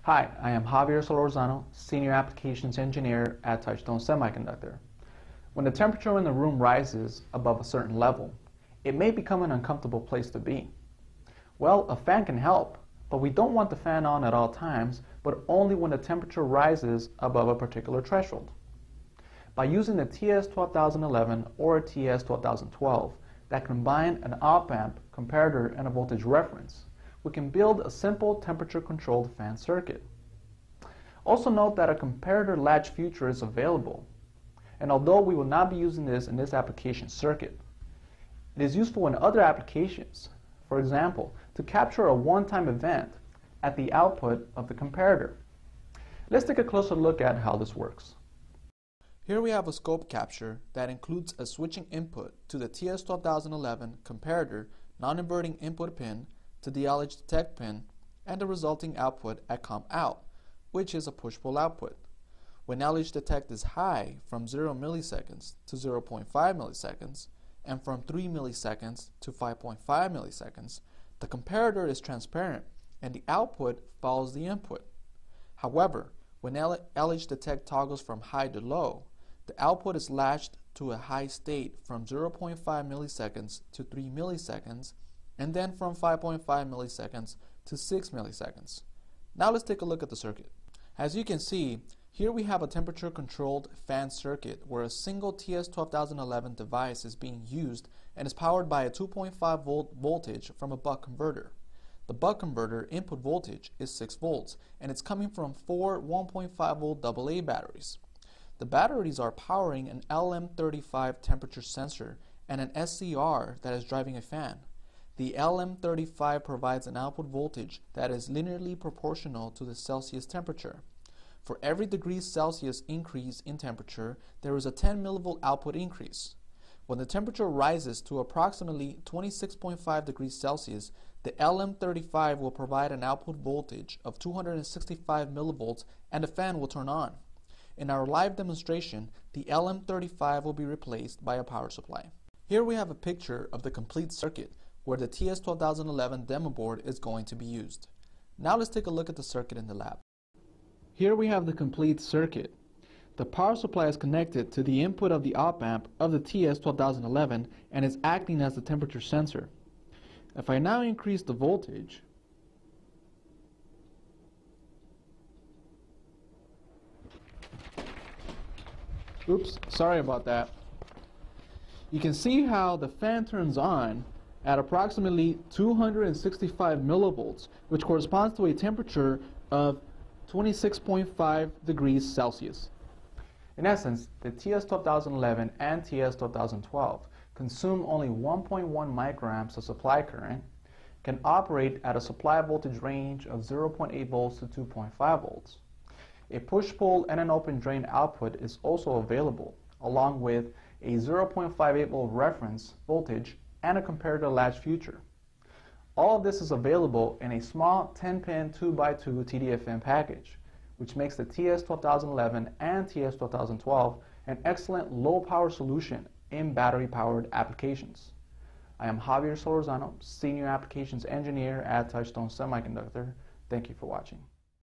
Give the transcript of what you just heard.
Hi, I am Javier Solorzano, Senior Applications Engineer at Touchstone Semiconductor. When the temperature in the room rises above a certain level, it may become an uncomfortable place to be. Well, a fan can help, but we don't want the fan on at all times, but only when the temperature rises above a particular threshold. By using the TS12011 or TS12012 that combine an op-amp, comparator, and a voltage reference, we can build a simple temperature-controlled fan circuit. Also note that a comparator latch feature is available, and although we will not be using this in this application circuit, it is useful in other applications. For example, to capture a one-time event at the output of the comparator. Let's take a closer look at how this works. Here we have a scope capture that includes a switching input to the TS12011 comparator non-inverting input pin to the LH detect pin and the resulting output at comp out, which is a push-pull output. When LH detect is high from 0 milliseconds to 0.5 milliseconds and from 3 milliseconds to 5.5 milliseconds, the comparator is transparent and the output follows the input. However, when LH detect toggles from high to low, the output is latched to a high state from 0.5 milliseconds to 3 milliseconds and then from 5.5 milliseconds to 6 milliseconds. Now let's take a look at the circuit. As you can see, here we have a temperature-controlled fan circuit where a single TS12011 device is being used and is powered by a 2.5 volt voltage from a buck converter. The buck converter input voltage is 6 volts and it's coming from 4 1.5 volt AA batteries. The batteries are powering an LM35 temperature sensor and an SCR that is driving a fan. The LM35 provides an output voltage that is linearly proportional to the Celsius temperature. For every degree Celsius increase in temperature, there is a 10 millivolt output increase. When the temperature rises to approximately 26.5 degrees Celsius, the LM35 will provide an output voltage of 265 millivolts and the fan will turn on. In our live demonstration, the LM35 will be replaced by a power supply. Here we have a picture of the complete circuit where the TS12011 demo board is going to be used. Now let's take a look at the circuit in the lab. Here we have the complete circuit. The power supply is connected to the input of the op-amp of the TS12011 and is acting as the temperature sensor. If I now increase the voltage, oops, sorry about that. You can see how the fan turns on at approximately 265 millivolts, which corresponds to a temperature of 26.5 degrees Celsius. In essence, the TS12011 and TS12012 consume only 1.1 microamps of supply current, can operate at a supply voltage range of 0.8 volts to 2.5 volts. A push-pull and an open drain output is also available, along with a 0.58 volt reference voltage and a comparator latch feature. All of this is available in a small 10-pin 2x2 TDFN package, which makes the TS12011 and TS12012 an excellent low-power solution in battery-powered applications. I am Javier Solorzano, Senior Applications Engineer at Touchstone Semiconductor. Thank you for watching.